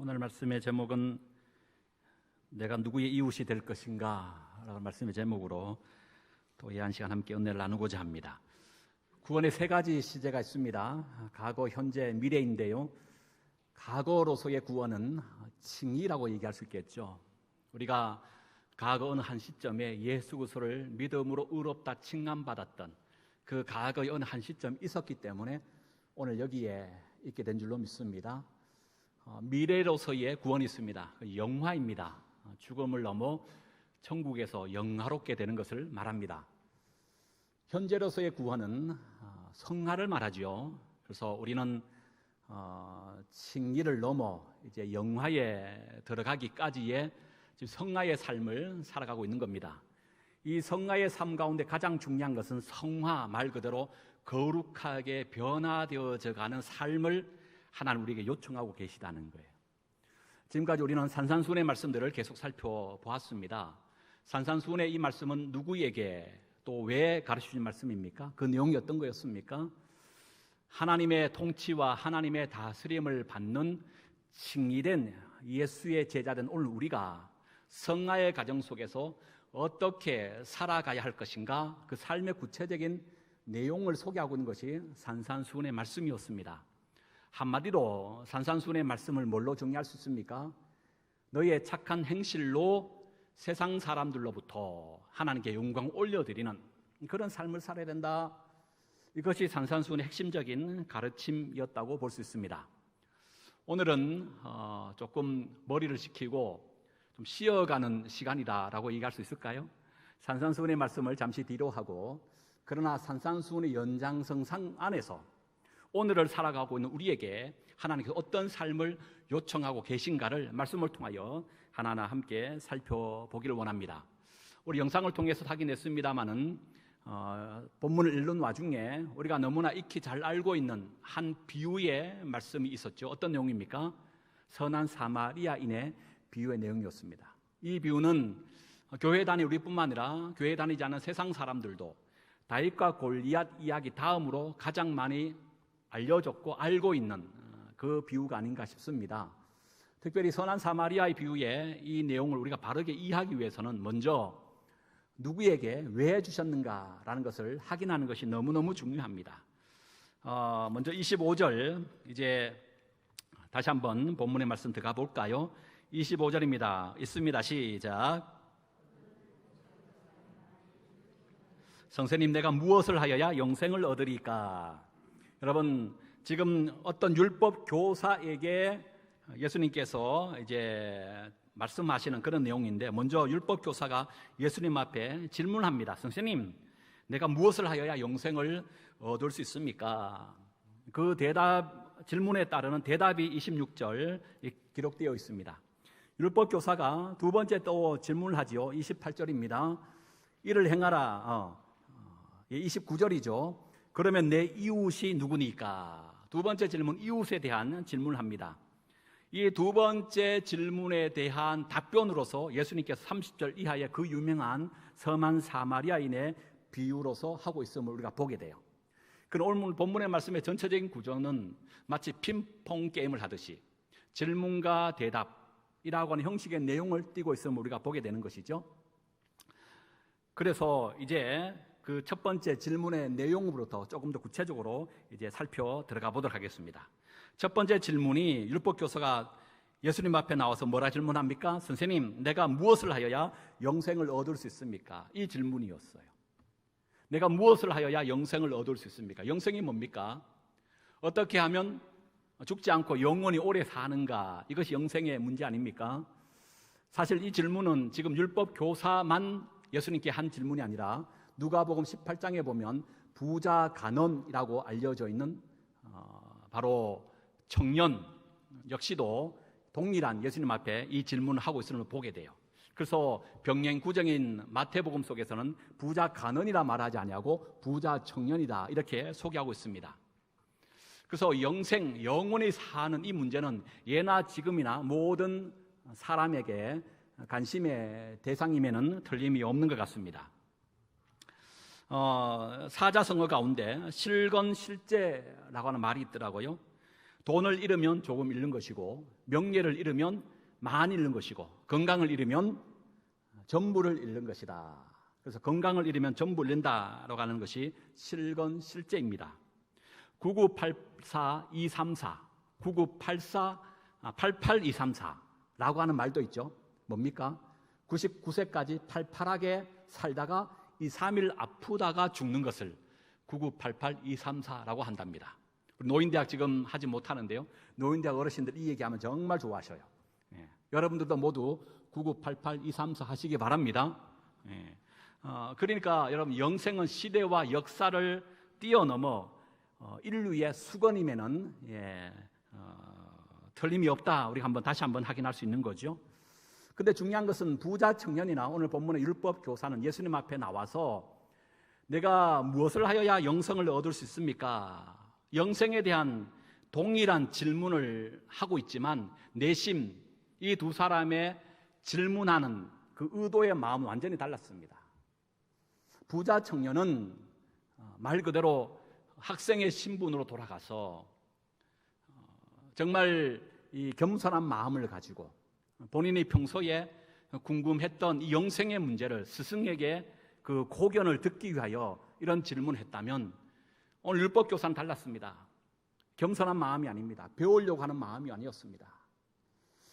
오늘 말씀의 제목은 내가 누구의 이웃이 될 것인가 라는 말씀의 제목으로 또 이 한 시간 함께 은혜를 나누고자 합니다. 구원의 세 가지 시제가 있습니다. 과거, 현재, 미래인데요, 과거로서의 구원은 칭의라고 얘기할 수 있겠죠. 우리가 과거 어느 한 시점에 예수 그리스도를 믿음으로 의롭다 칭함받았던 그 과거의 어느 한 시점이 있었기 때문에 오늘 여기에 있게 된 줄로 믿습니다. 미래로서의 구원이 있습니다. 영화입니다. 죽음을 넘어 천국에서 영화롭게 되는 것을 말합니다. 현재로서의 구원은 성화를 말하죠. 그래서 우리는 칭의를 넘어 이제 영화에 들어가기까지의 성화의 삶을 살아가고 있는 겁니다. 이 성화의 삶 가운데 가장 중요한 것은 성화, 말 그대로 거룩하게 변화되어져 가는 삶을 하나님 우리에게 요청하고 계시다는 거예요. 지금까지 우리는 산산수훈의 말씀들을 계속 살펴보았습니다. 산산수훈의 이 말씀은 누구에게 또 왜 가르쳐주신 말씀입니까? 그 내용이 어떤 거였습니까? 하나님의 통치와 하나님의 다스림을 받는 칭의된 예수의 제자된 오늘 우리가 성화의 과정 속에서 어떻게 살아가야 할 것인가, 그 삶의 구체적인 내용을 소개하고 있는 것이 산산수훈의 말씀이었습니다. 한마디로 산산수훈의 말씀을 뭘로 정리할 수 있습니까? 너희의 착한 행실로 세상 사람들로부터 하나님께 영광 올려드리는 그런 삶을 살아야 된다. 이것이 산산수훈의 핵심적인 가르침이었다고 볼 수 있습니다. 오늘은 조금 머리를 식히고 좀 쉬어가는 시간이다라고 얘기할 수 있을까요? 산산수훈의 말씀을 잠시 뒤로 하고, 그러나 산산수훈의 연장선상 안에서 오늘을 살아가고 있는 우리에게 하나님께서 어떤 삶을 요청하고 계신가를 말씀을 통하여 하나하나 함께 살펴보기를 원합니다. 우리 영상을 통해서 확인했습니다마는 본문을 읽는 와중에 우리가 너무나 익히 잘 알고 있는 한 비유의 말씀이 있었죠. 어떤 내용입니까? 선한 사마리아인의 비유의 내용이었습니다. 이 비유는 교회 다니는 우리뿐만 아니라 교회 다니지 않은 세상 사람들도 다윗과 골리앗 이야기 다음으로 가장 많이 알려졌고 알고 있는 그 비유가 아닌가 싶습니다. 특별히 선한 사마리아의 비유의 이 내용을 우리가 바르게 이해하기 위해서는 먼저 누구에게 왜 주셨는가라는 것을 확인하는 것이 너무너무 중요합니다. 먼저 25절 이제 다시 한번 본문의 말씀 들어가 볼까요? 25절입니다. 있습니다. 시작. 선생님, 내가 무엇을 하여야 영생을 얻으리까? 여러분, 지금 어떤 율법 교사에게 예수님께서 이제 말씀하시는 그런 내용인데, 먼저 율법 교사가 예수님 앞에 질문합니다. 선생님, 내가 무엇을 하여야 영생을 얻을 수 있습니까? 그 질문에 따르는 대답이 26절 기록되어 있습니다. 율법 교사가 두 번째 또 질문을 하지요. 28절입니다. 이를 행하라. 29절이죠. 그러면 내 이웃이 누구니까? 두 번째 질문, 이웃에 대한 질문을 합니다. 이 두 번째 질문에 대한 답변으로서 예수님께서 30절 이하의 그 유명한 선한 사마리아인의 비유로서 하고 있음을 우리가 보게 돼요. 그럼 오늘 본문의 말씀의 전체적인 구조는 마치 핑퐁 게임을 하듯이 질문과 대답이라고 하는 형식의 내용을 띠고 있음을 우리가 보게 되는 것이죠. 그래서 이제 그 첫 번째 질문의 내용으로부터 조금 더 구체적으로 이제 살펴 들어가 보도록 하겠습니다. 첫 번째 질문이 율법 교사가 예수님 앞에 나와서 뭐라 질문합니까? 선생님, 내가 무엇을 하여야 영생을 얻을 수 있습니까? 이 질문이었어요. 내가 무엇을 하여야 영생을 얻을 수 있습니까? 영생이 뭡니까? 어떻게 하면 죽지 않고 영원히 오래 사는가? 이것이 영생의 문제 아닙니까? 사실 이 질문은 지금 율법 교사만 예수님께 한 질문이 아니라 누가복음 18장에 보면 부자 간원이라고 알려져 있는 바로 청년 역시도 동일한 예수님 앞에 이 질문을 하고 있음을 보게 돼요. 그래서 병행구정인 마태복음 속에서는 부자 간원이라 말하지 아니하고 부자 청년이다 이렇게 소개하고 있습니다. 그래서 영생, 영원히 사는 이 문제는 예나 지금이나 모든 사람에게 관심의 대상임에는 틀림이 없는 것 같습니다. 사자성어 가운데 실건실제라고 하는 말이 있더라고요. 돈을 잃으면 조금 잃는 것이고, 명예를 잃으면 많이 잃는 것이고, 건강을 잃으면 전부를 잃는 것이다. 그래서 건강을 잃으면 전부 잃는다라고 하는 것이 실건실제입니다. 9984234, 88234라고 하는 말도 있죠. 뭡니까? 99세까지 팔팔하게 살다가 2, 3일 아프다가 죽는 것을 9988234라고 한답니다. 노인대학 지금 하지 못하는데요. 노인대학 어르신들 이 얘기하면 정말 좋아하셔요. 예. 여러분들도 모두 9988234 하시기 바랍니다. 예. 그러니까 여러분, 영생은 시대와 역사를 뛰어넘어 인류의 수건임에는 틀림이 없다. 우리가 다시 한번 확인할 수 있는 거죠. 근데 중요한 것은 부자 청년이나 오늘 본문의 율법 교사는 예수님 앞에 나와서 내가 무엇을 하여야 영생을 얻을 수 있습니까? 영생에 대한 동일한 질문을 하고 있지만 내심 이 두 사람의 질문하는 그 의도의 마음은 완전히 달랐습니다. 부자 청년은 말 그대로 학생의 신분으로 돌아가서 정말 이 겸손한 마음을 가지고 본인이 평소에 궁금했던 이 영생의 문제를 스승에게 그 고견을 듣기 위하여 이런 질문을 했다면, 오늘 율법교사는 달랐습니다. 겸손한 마음이 아닙니다. 배우려고 하는 마음이 아니었습니다.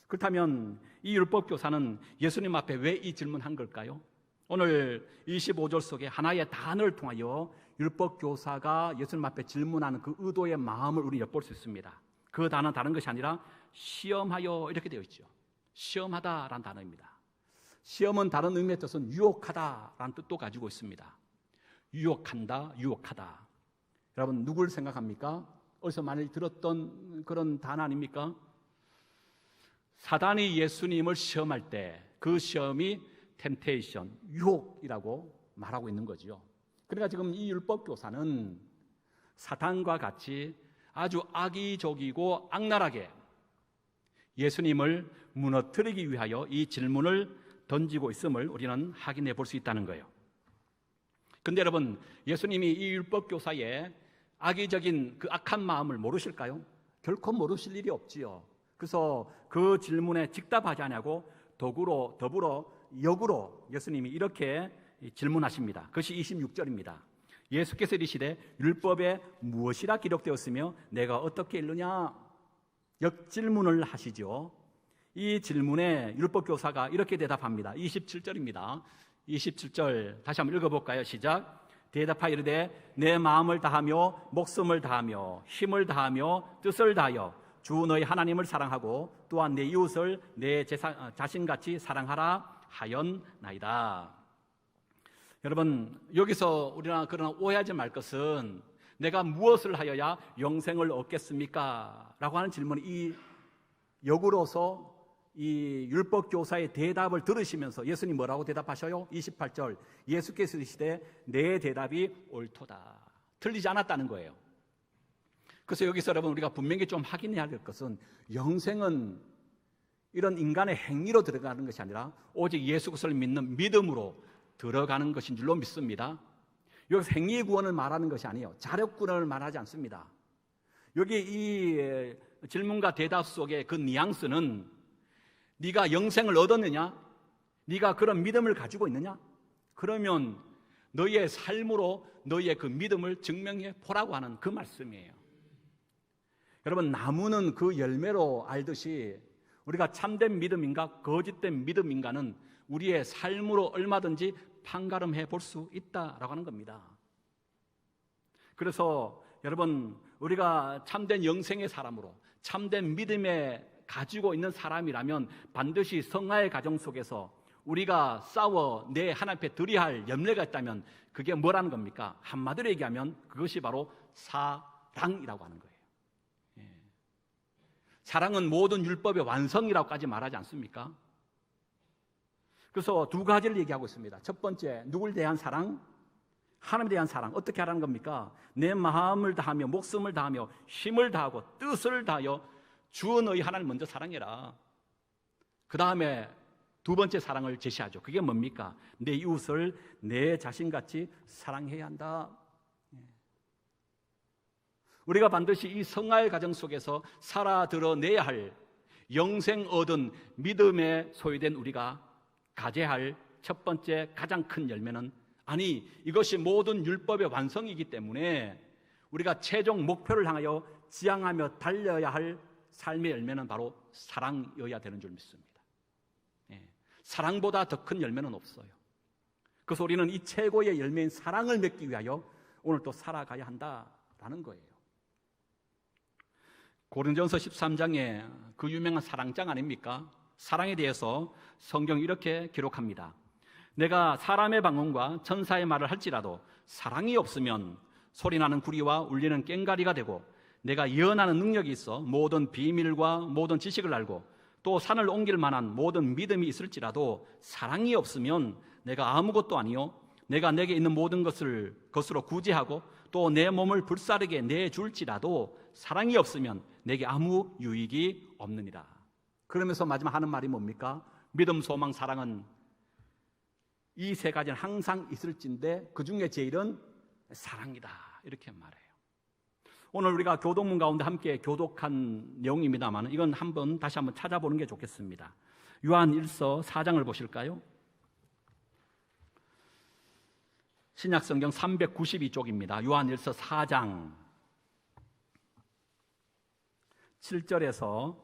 그렇다면 이 율법교사는 예수님 앞에 왜 이 질문한 걸까요? 오늘 25절 속에 하나의 단어를 통하여 율법교사가 예수님 앞에 질문하는 그 의도의 마음을 우리 엿볼 수 있습니다. 그 단어는 다른 것이 아니라 시험하여 이렇게 되어 있죠. 시험하다라는 단어입니다. 시험은 다른 의미의 뜻은 유혹하다라는 뜻도 가지고 있습니다. 유혹한다, 유혹하다. 여러분, 누굴 생각합니까? 어디서 많이 들었던 그런 단어 아닙니까? 사단이 예수님을 시험할 때 그 시험이 템테이션, 유혹이라고 말하고 있는 거죠. 그러니까 지금 이 율법교사는 사탄과 같이 아주 악의적이고 악랄하게 예수님을 무너뜨리기 위하여 이 질문을 던지고 있음을 우리는 확인해 볼 수 있다는 거예요. 그런데 여러분, 예수님이 이 율법교사의 악의적인 그 악한 마음을 모르실까요? 결코 모르실 일이 없지요. 그래서 그 질문에 즉답하지 않냐고 더불어 역으로 예수님이 이렇게 질문하십니다. 그것이 26절입니다. 예수께서 이르시되 율법에 무엇이라 기록되었으며 내가 어떻게 읽느냐? 역질문을 하시죠. 이 질문에 율법교사가 이렇게 대답합니다. 27절입니다. 27절 다시 한번 읽어볼까요? 시작. 대답하여 이르되 내 마음을 다하며 목숨을 다하며 힘을 다하며 뜻을 다하여 주 너희 하나님을 사랑하고 또한 내 이웃을 내 자신같이 사랑하라 하였나이다. 여러분, 여기서 우리가 그러나 오해하지 말 것은 내가 무엇을 하여야 영생을 얻겠습니까? 라고 하는 질문이 이 역으로서 이 율법교사의 대답을 들으시면서 예수님 뭐라고 대답하셔요? 28절 예수께서 이르시되 내 대답이 옳도다. 틀리지 않았다는 거예요. 그래서 여기서 여러분 우리가 분명히 좀 확인해야 될 것은 영생은 이런 인간의 행위로 들어가는 것이 아니라 오직 예수 그리스도를 믿는 믿음으로 들어가는 것인 줄로 믿습니다. 여기서 행위 구원을 말하는 것이 아니에요. 자력 구원을 말하지 않습니다. 여기 이 질문과 대답 속에 그 뉘앙스는 네가 영생을 얻었느냐? 네가 그런 믿음을 가지고 있느냐? 그러면 너의 삶으로 너의 그 믿음을 증명해 보라고 하는 그 말씀이에요. 여러분, 나무는 그 열매로 알듯이 우리가 참된 믿음인가 거짓된 믿음인가는 우리의 삶으로 얼마든지 판가름해 볼 수 있다라고 하는 겁니다. 그래서 여러분, 우리가 참된 영생의 사람으로 참된 믿음에 가지고 있는 사람이라면 반드시 성화의 가정 속에서 우리가 싸워 내 하나님 앞에 드려야 할 염려가 있다면 그게 뭐라는 겁니까? 한마디로 얘기하면 그것이 바로 사랑이라고 하는 거예요. 사랑은 모든 율법의 완성이라고까지 말하지 않습니까? 그래서 두 가지를 얘기하고 있습니다. 첫 번째, 누굴 대한 사랑? 하나님에 대한 사랑. 어떻게 하라는 겁니까? 내 마음을 다하며 목숨을 다하며 힘을 다하고 뜻을 다하여 주 너희 하나님을 먼저 사랑해라. 그 다음에 두 번째 사랑을 제시하죠. 그게 뭡니까? 내 이웃을 내 자신같이 사랑해야 한다. 우리가 반드시 이 성화의 과정 속에서 살아들어내야 할 영생 얻은 믿음에 소유된 우리가 가져야 할 첫 번째 가장 큰 열매는, 아니 이것이 모든 율법의 완성이기 때문에 우리가 최종 목표를 향하여 지향하며 달려야 할 삶의 열매는 바로 사랑이어야 되는 줄 믿습니다. 사랑보다 더 큰 열매는 없어요. 그래서 우리는 이 최고의 열매인 사랑을 맺기 위하여 오늘 또 살아가야 한다라는 거예요. 고린도전서 13장에 그 유명한 사랑장 아닙니까? 사랑에 대해서 성경이 이렇게 기록합니다. 내가 사람의 방언과 천사의 말을 할지라도 사랑이 없으면 소리나는 구리와 울리는 꽹과리가 되고, 내가 예언하는 능력이 있어 모든 비밀과 모든 지식을 알고 또 산을 옮길 만한 모든 믿음이 있을지라도 사랑이 없으면 내가 아무것도 아니요, 내가 내게 있는 모든 것을 것으로 구제하고 또 내 몸을 불사르게 내줄지라도 사랑이 없으면 내게 아무 유익이 없느니라. 그러면서 마지막 하는 말이 뭡니까? 믿음, 소망, 사랑은 이 세 가지는 항상 있을진데 그 중에 제일은 사랑이다, 이렇게 말해요. 오늘 우리가 교독문 가운데 함께 교독한 내용입니다만 이건 다시 한번 찾아보는 게 좋겠습니다. 요한 1서 4장을 보실까요? 신약성경 392쪽입니다. 요한 1서 4장 7절에서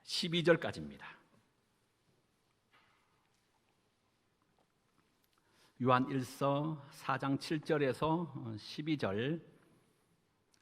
12절까지입니다. 요한 1서 4장 7절에서 12절.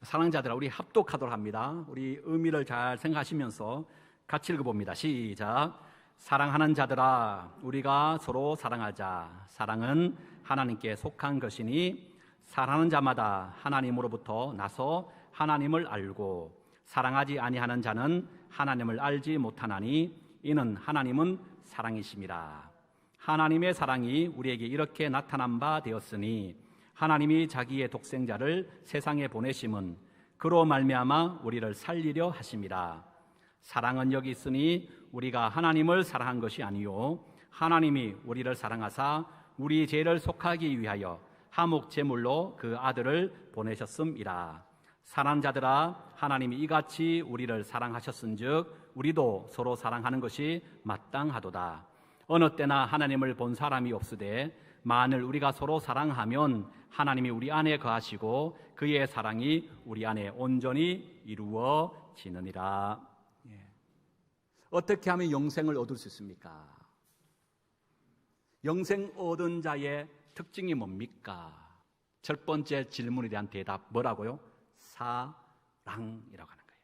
사랑자들아, 우리 합독하도록 합니다. 우리 의미를 잘 생각하시면서 같이 읽어봅니다. 시작. 사랑하는 자들아, 우리가 서로 사랑하자. 사랑은 하나님께 속한 것이니 사랑하는 자마다 하나님으로부터 나서 하나님을 알고, 사랑하지 아니하는 자는 하나님을 알지 못하나니 이는 하나님은 사랑이심이라. 하나님의 사랑이 우리에게 이렇게 나타난 바 되었으니 하나님이 자기의 독생자를 세상에 보내심은 그로 말미암아 우리를 살리려 하심이라. 사랑은 여기 있으니 우리가 하나님을 사랑한 것이 아니요, 하나님이 우리를 사랑하사 우리 죄를 속하기 위하여 화목 제물로 그 아들을 보내셨음이라. 사랑하는 자들아, 하나님이 이같이 우리를 사랑하셨은즉 우리도 서로 사랑하는 것이 마땅하도다. 어느 때나 하나님을 본 사람이 없으되 만일 우리가 서로 사랑하면 하나님이 우리 안에 거하시고 그의 사랑이 우리 안에 온전히 이루어지느니라. 어떻게 하면 영생을 얻을 수 있습니까? 영생 얻은 자의 특징이 뭡니까? 첫 번째 질문에 대한 대답 뭐라고요? 사랑이라고 하는 거예요.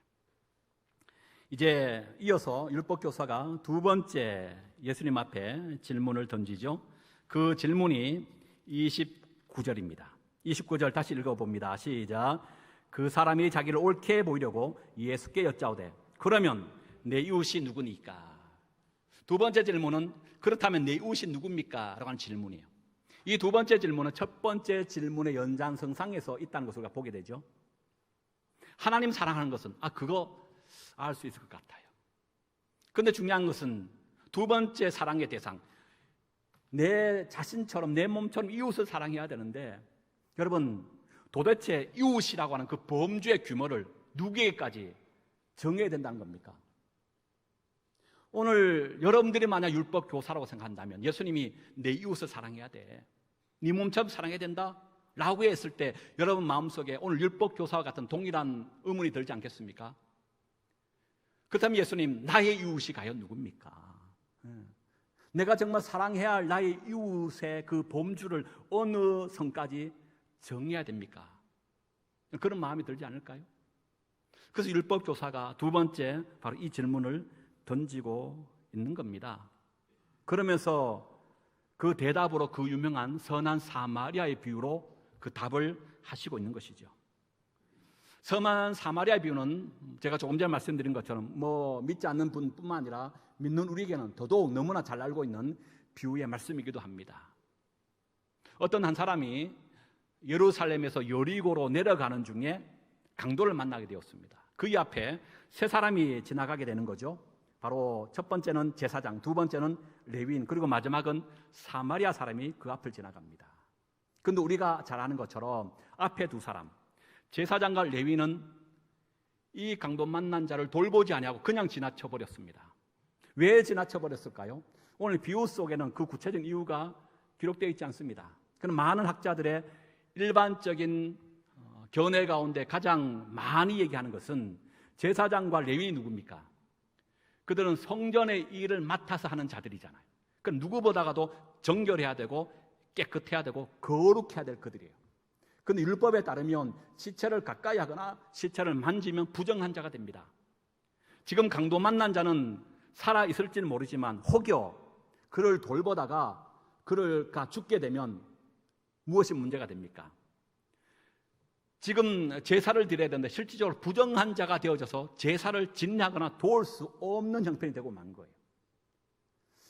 이제 이어서 율법교사가 두 번째 예수님 앞에 질문을 던지죠. 그 질문이 29절입니다. 29절 다시 읽어봅니다. 시작. 그 사람이 자기를 옳게 보이려고 예수께 여짜오되 그러면 내 이웃이 누구니까? 두 번째 질문은 그렇다면 내 이웃이 누굽니까? 라고 하는 질문이에요. 이 두 번째 질문은 첫 번째 질문의 연장선상에서 있다는 것을 우리가 보게 되죠. 하나님 사랑하는 것은 그거 알 수 있을 것 같아요. 그런데 중요한 것은 두 번째 사랑의 대상, 내 자신처럼 내 몸처럼 이웃을 사랑해야 되는데, 여러분 도대체 이웃이라고 하는 그 범주의 규모를 누구에게까지 정해야 된다는 겁니까? 오늘 여러분들이 만약 율법 교사라고 생각한다면 예수님이 내 이웃을 사랑해야 돼, 네 몸처럼 사랑해야 된다 라고 했을 때 여러분 마음속에 오늘 율법 교사와 같은 동일한 의문이 들지 않겠습니까? 그렇다면 예수님, 나의 이웃이 과연 누굽니까? 내가 정말 사랑해야 할 나의 이웃의 그 범주를 어느 선까지 정해야 됩니까? 그런 마음이 들지 않을까요? 그래서 율법교사가 두 번째 바로 이 질문을 던지고 있는 겁니다. 그러면서 그 대답으로 그 유명한 선한 사마리아의 비유로 그 답을 하시고 있는 것이죠. 선한 사마리아 비유는 제가 조금 전에 말씀드린 것처럼 믿지 않는 분뿐만 아니라 믿는 우리에게는 더더욱 너무나 잘 알고 있는 비유의 말씀이기도 합니다. 어떤 한 사람이 예루살렘에서 여리고로 내려가는 중에 강도를 만나게 되었습니다. 그의 앞에 세 사람이 지나가게 되는 거죠. 바로 첫 번째는 제사장, 두 번째는 레위인, 그리고 마지막은 사마리아 사람이 그 앞을 지나갑니다. 그런데 우리가 잘 아는 것처럼 앞에 두 사람, 제사장과 레위는 이 강도 만난 자를 돌보지 아니하고 그냥 지나쳐 버렸습니다. 왜 지나쳐 버렸을까요? 오늘 비유 속에는 그 구체적인 이유가 기록되어 있지 않습니다. 그럼 많은 학자들의 일반적인 견해 가운데 가장 많이 얘기하는 것은 제사장과 레위인이 누굽니까? 그들은 성전의 일을 맡아서 하는 자들이잖아요. 그 누구보다도 정결해야 되고 깨끗해야 되고 거룩해야 될 그들이에요. 그런데 율법에 따르면 시체를 가까이 하거나 시체를 만지면 부정한 자가 됩니다. 지금 강도 만난 자는 살아 있을지는 모르지만 혹여 그를 돌보다가 그가 죽게 되면 무엇이 문제가 됩니까? 지금 제사를 드려야 되는데 실질적으로 부정한 자가 되어져서 제사를 진행하거나 도울 수 없는 형편이 되고 만 거예요.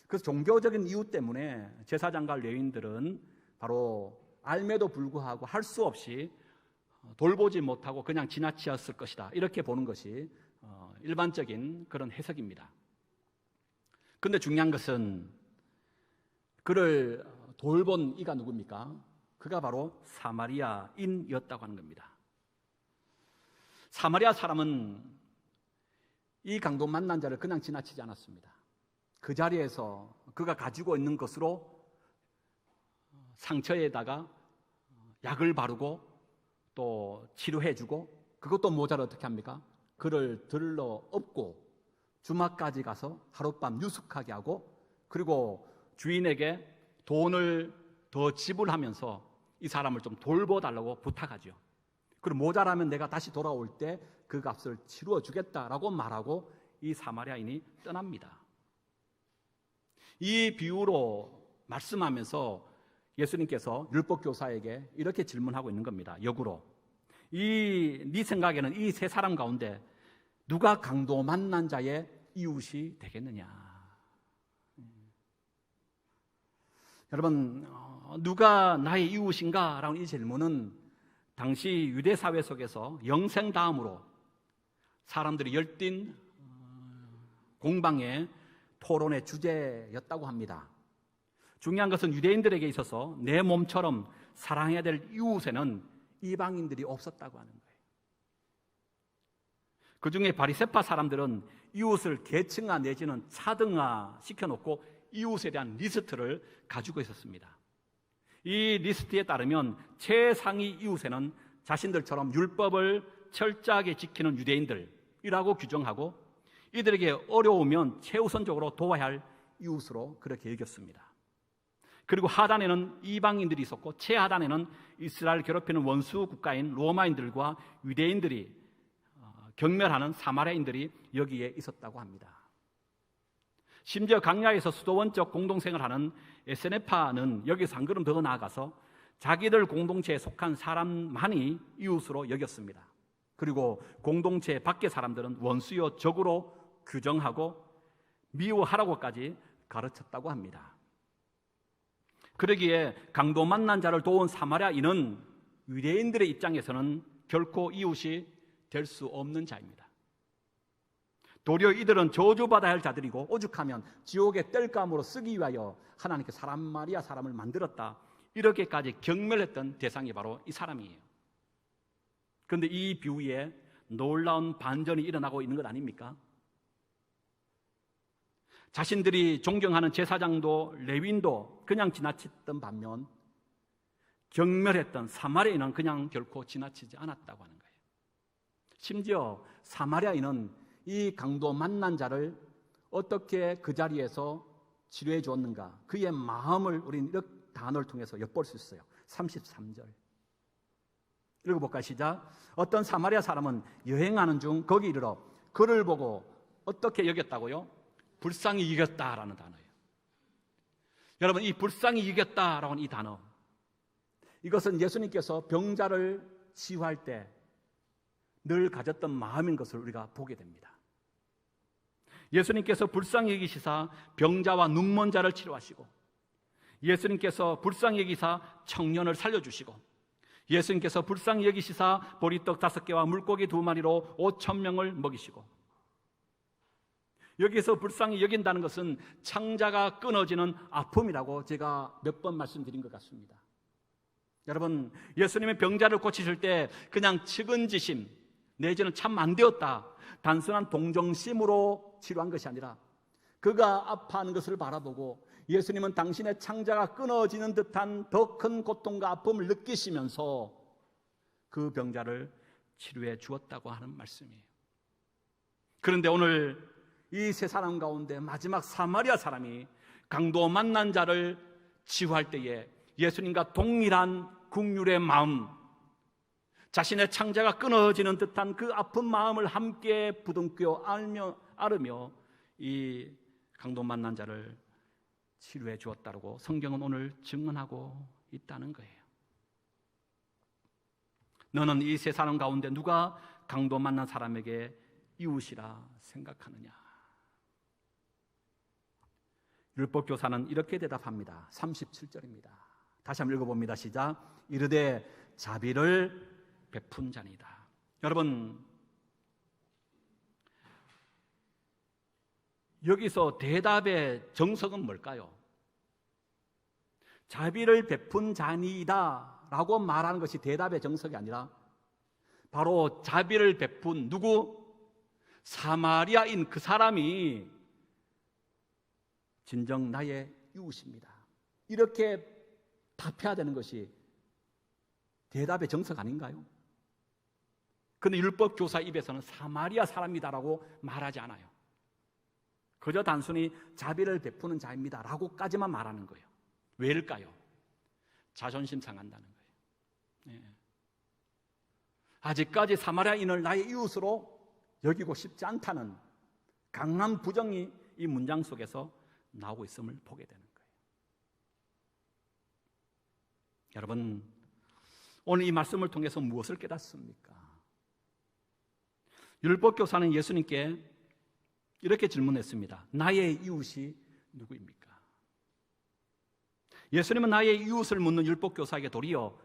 그래서 종교적인 이유 때문에 제사장과 레위인들은 바로 알매도 불구하고 할 수 없이 돌보지 못하고 그냥 지나치었을 것이다, 이렇게 보는 것이 일반적인 그런 해석입니다. 그런데 중요한 것은 그를 돌본 이가 누굽니까? 그가 바로 사마리아인이었다고 하는 겁니다. 사마리아 사람은 이 강도 만난 자를 그냥 지나치지 않았습니다. 그 자리에서 그가 가지고 있는 것으로 상처에다가 약을 바르고 또 치료해주고, 그것도 모자라 어떻게 합니까? 그를 들러 업고 주막까지 가서 하룻밤 유숙하게 하고, 그리고 주인에게 돈을 더 지불하면서 이 사람을 좀 돌보달라고 부탁하죠. 그리고 모자라면 내가 다시 돌아올 때 그 값을 치루어 주겠다라고 말하고 이 사마리아인이 떠납니다. 이 비유로 말씀하면서 예수님께서 율법교사에게 이렇게 질문하고 있는 겁니다. 역으로, 네 생각에는 이 세 사람 가운데 누가 강도 만난 자의 이웃이 되겠느냐? 여러분, 누가 나의 이웃인가? 라는 이 질문은 당시 유대 사회 속에서 영생 다음으로 사람들이 열띤 공방의 토론의 주제였다고 합니다. 중요한 것은 유대인들에게 있어서 내 몸처럼 사랑해야 될 이웃에는 이방인들이 없었다고 하는 거예요. 그 중에 바리새파 사람들은 이웃을 계층화 내지는 차등화 시켜놓고 이웃에 대한 리스트를 가지고 있었습니다. 이 리스트에 따르면 최상위 이웃에는 자신들처럼 율법을 철저하게 지키는 유대인들이라고 규정하고, 이들에게 어려우면 최우선적으로 도와야 할 이웃으로 그렇게 여겼습니다. 그리고 하단에는 이방인들이 있었고, 최하단에는 이스라엘 괴롭히는 원수 국가인 로마인들과 유대인들이 경멸하는 사마리아인들이 여기에 있었다고 합니다. 심지어 강야에서 수도원적 공동생을 하는 에세네파는 여기서 한 걸음 더 나아가서 자기들 공동체에 속한 사람만이 이웃으로 여겼습니다. 그리고 공동체 밖의 사람들은 원수요 적으로 규정하고 미워하라고까지 가르쳤다고 합니다. 그러기에 강도 만난 자를 도운 사마리아인은 유대인들의 입장에서는 결코 이웃이 될 수 없는 자입니다. 도리어 이들은 저주받아야 할 자들이고, 오죽하면 지옥의 땔감으로 쓰기 위하여 하나님께 사마리아 사람을 만들었다, 이렇게까지 경멸했던 대상이 바로 이 사람이에요. 그런데 이 비유에 놀라운 반전이 일어나고 있는 것 아닙니까? 자신들이 존경하는 제사장도 레위인도 그냥 지나쳤던 반면 경멸했던 사마리아인은 그냥 결코 지나치지 않았다고 하는 거예요. 심지어 사마리아인은 이 강도 만난 자를 어떻게 그 자리에서 치료해 주었는가, 그의 마음을 우리는 이렇게 단어를 통해서 엿볼 수 있어요. 33절 읽어볼까요? 시작. 어떤 사마리아 사람은 여행하는 중 거기 이르러 그를 보고 어떻게 여겼다고요? 불쌍히 여겼다라는 단어예요. 여러분, 이 불쌍히 여겼다라고 하는 이 단어, 이것은 예수님께서 병자를 치유할 때 늘 가졌던 마음인 것을 우리가 보게 됩니다. 예수님께서 불쌍히 여기시사 병자와 눈먼 자를 치료하시고, 예수님께서 불쌍히 여기사 청년을 살려주시고, 예수님께서 불쌍히 여기시사 보리떡 5개와 물고기 2마리로 5,000명을 먹이시고, 여기서 불쌍히 여긴다는 것은 창자가 끊어지는 아픔이라고 제가 몇 번 말씀드린 것 같습니다. 여러분, 예수님의 병자를 고치실 때 그냥 측은지심 내지는 참 안 되었다, 단순한 동정심으로 치료한 것이 아니라 그가 아파하는 것을 바라보고 예수님은 당신의 창자가 끊어지는 듯한 더 큰 고통과 아픔을 느끼시면서 그 병자를 치료해 주었다고 하는 말씀이에요. 그런데 오늘 이 세 사람 가운데 마지막 사마리아 사람이 강도 만난 자를 치유할 때에 예수님과 동일한 긍휼의 마음, 자신의 창자가 끊어지는 듯한 그 아픈 마음을 함께 부둥켜 안으며 이 강도 만난 자를 치료해 주었다고 성경은 오늘 증언하고 있다는 거예요. 너는 이 세 사람 가운데 누가 강도 만난 사람에게 이웃이라 생각하느냐? 율법교사는 이렇게 대답합니다. 37절입니다. 다시 한번 읽어봅니다. 시작. 이르되 자비를 베푼 자니다. 여러분, 여기서 대답의 정석은 뭘까요? 자비를 베푼 자니이다 라고 말하는 것이 대답의 정석이 아니라 바로 자비를 베푼 누구? 사마리아인 그 사람이 진정 나의 이웃입니다. 이렇게 답해야 되는 것이 대답의 정석 아닌가요? 그런데 율법교사 입에서는 사마리아 사람이다라고 말하지 않아요. 그저 단순히 자비를 베푸는 자입니다 라고까지만 말하는 거예요. 왜일까요? 자존심 상한다는 거예요. 네. 아직까지 사마리아인을 나의 이웃으로 여기고 싶지 않다는 강한 부정이 이 문장 속에서 나오고 있음을 보게 되는 거예요. 여러분, 오늘 이 말씀을 통해서 무엇을 깨닫습니까? 율법교사는 예수님께 이렇게 질문했습니다. 나의 이웃이 누구입니까? 예수님은 나의 이웃을 묻는 율법교사에게 도리어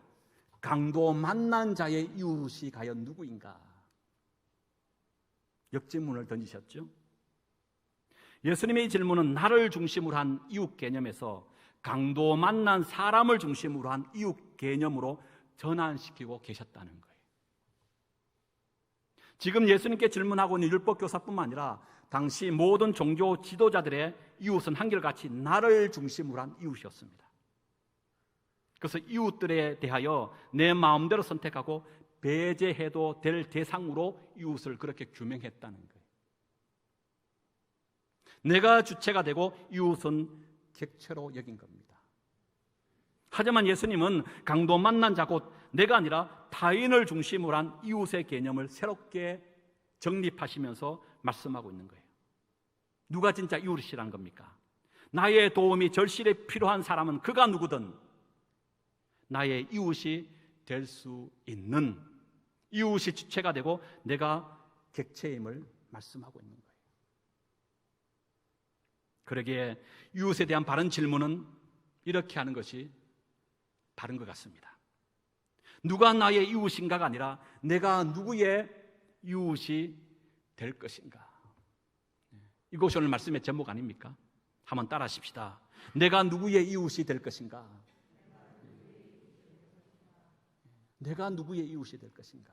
강도 만난 자의 이웃이 과연 누구인가? 역질문을 던지셨죠? 예수님의 이 질문은 나를 중심으로 한 이웃 개념에서 강도 만난 사람을 중심으로 한 이웃 개념으로 전환시키고 계셨다는 거예요. 지금 예수님께 질문하고 있는 율법교사뿐만 아니라 당시 모든 종교 지도자들의 이웃은 한결같이 나를 중심으로 한 이웃이었습니다. 그래서 이웃들에 대하여 내 마음대로 선택하고 배제해도 될 대상으로 이웃을 그렇게 규명했다는 거예요. 내가 주체가 되고 이웃은 객체로 여긴 겁니다. 하지만 예수님은 강도 만난 자 곧 내가 아니라 타인을 중심으로 한 이웃의 개념을 새롭게 정립하시면서 말씀하고 있는 거예요. 누가 진짜 이웃이란 겁니까? 나의 도움이 절실히 필요한 사람은 그가 누구든 나의 이웃이 될 수 있는, 이웃이 주체가 되고 내가 객체임을 말씀하고 있는 거예요. 그러기에 이웃에 대한 바른 질문은 이렇게 하는 것이 바른 것 같습니다. 누가 나의 이웃인가가 아니라 내가 누구의 이웃이 될 것인가? 이것이 오늘 말씀의 제목 아닙니까? 한번 따라 하십시다. 내가 누구의 이웃이 될 것인가? 내가 누구의 이웃이 될 것인가?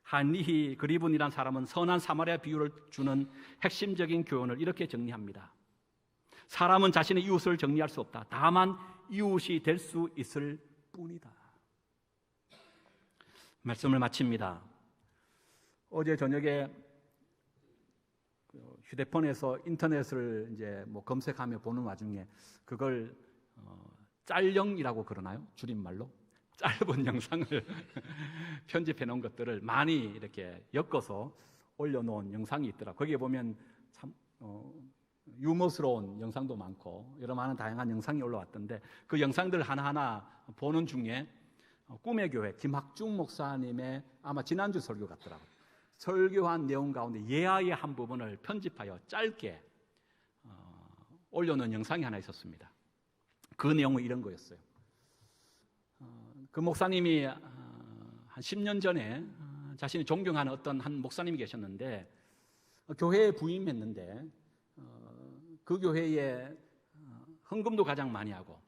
한리히 그리븐이라는 사람은 선한 사마리아 비유를 주는 핵심적인 교훈을 이렇게 정리합니다. 사람은 자신의 이웃을 정리할 수 없다. 다만 이웃이 될 수 있을 뿐이다. 말씀을 마칩니다. 어제 저녁에 휴대폰에서 인터넷을 이제 검색하며 보는 와중에 그걸 짤영이라고 그러나요? 줄임말로 짧은 영상을 편집해 놓은 것들을 많이 이렇게 엮어서 올려놓은 영상이 있더라. 거기에 보면 참 유머스러운 영상도 많고 여러 많은 다양한 영상이 올라왔던데 그 영상들 하나하나 보는 중에 꿈의 교회 김학중 목사님의 아마 지난주 설교 같더라고요. 설교한 내용 가운데 예화의 한 부분을 편집하여 짧게 올려놓은 영상이 하나 있었습니다. 그 내용은 이런 거였어요. 그 목사님이 한 10년 전에 자신이 존경하는 어떤 한 목사님이 계셨는데 교회에 부임했는데 그 교회에 헌금도 가장 많이 하고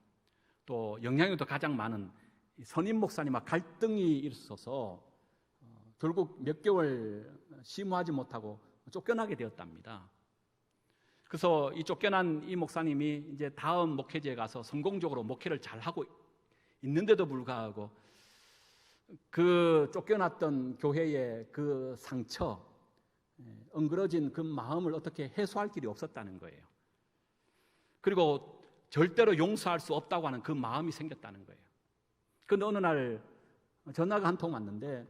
또 영향력도 가장 많은 선임 목사님과 갈등이 있어서 결국 몇 개월 심호하지 못하고 쫓겨나게 되었답니다. 그래서 이 쫓겨난 이 목사님이 이제 다음 목회지에 가서 성공적으로 목회를 잘 하고 있는데도 불구하고 그 쫓겨났던 교회의 그 상처, 엉그러진 그 마음을 어떻게 해소할 길이 없었다는 거예요. 그리고 절대로 용서할 수 없다고 하는 그 마음이 생겼다는 거예요. 그런데 어느 날 전화가 한 통 왔는데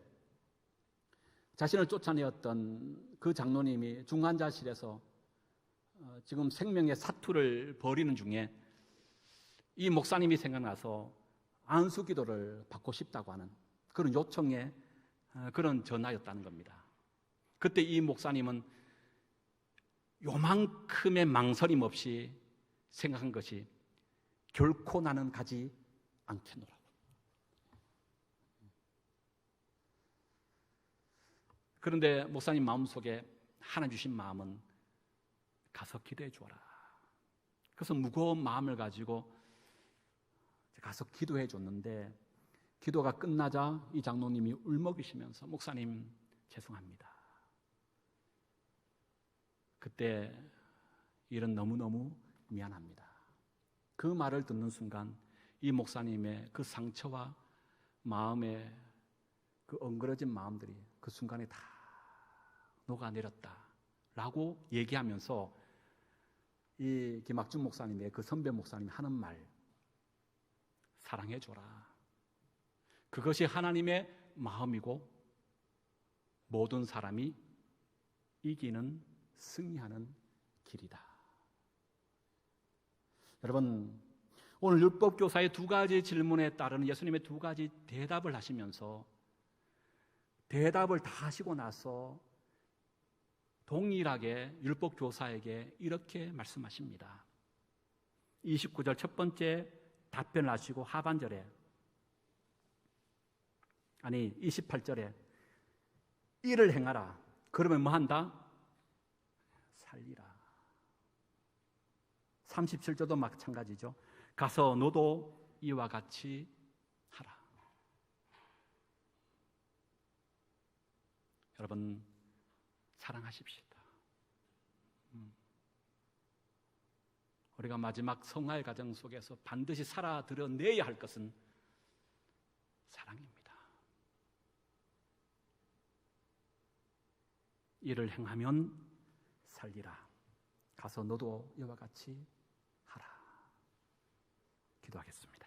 자신을 쫓아내었던 그 장로님이 중환자실에서 지금 생명의 사투를 벌이는 중에 이 목사님이 생각나서 안수 기도를 받고 싶다고 하는 그런 요청의 그런 전화였다는 겁니다. 그때 이 목사님은 요만큼의 망설임 없이 생각한 것이 결코 나는 가지 않겠노라. 그런데 목사님 마음속에 하나 주신 마음은 가서 기도해 주어라. 그래서 무거운 마음을 가지고 가서 기도해 줬는데 기도가 끝나자 이 장로님이 울먹이시면서 목사님 죄송합니다. 그때 일은 너무너무 미안합니다. 그 말을 듣는 순간 이 목사님의 그 상처와 마음의 그 엉그러진 마음들이 그 순간에 다 녹아내렸다라고 얘기하면서 이 김학준 목사님의 그 선배 목사님이 하는 말, 사랑해줘라. 그것이 하나님의 마음이고 모든 사람이 이기는, 승리하는 길이다. 여러분, 오늘 율법교사의 두 가지 질문에 따르는 예수님의 두 가지 대답을 하시면서 대답을 다 하시고 나서 동일하게 율법교사에게 이렇게 말씀하십니다. 29절 첫 번째 답변을 하시고 하반절에 28절에 이를 행하라. 그러면 뭐 한다? 살리라. 37절도 마찬가지죠. 가서 너도 이와 같이 하라. 여러분, 사랑하십시다. 우리가 마지막 성화의 과정 속에서 반드시 살아드러내야 할 것은 사랑입니다. 이를 행하면 살리라. 가서 너도 이와 같이 하라. 기도하겠습니다.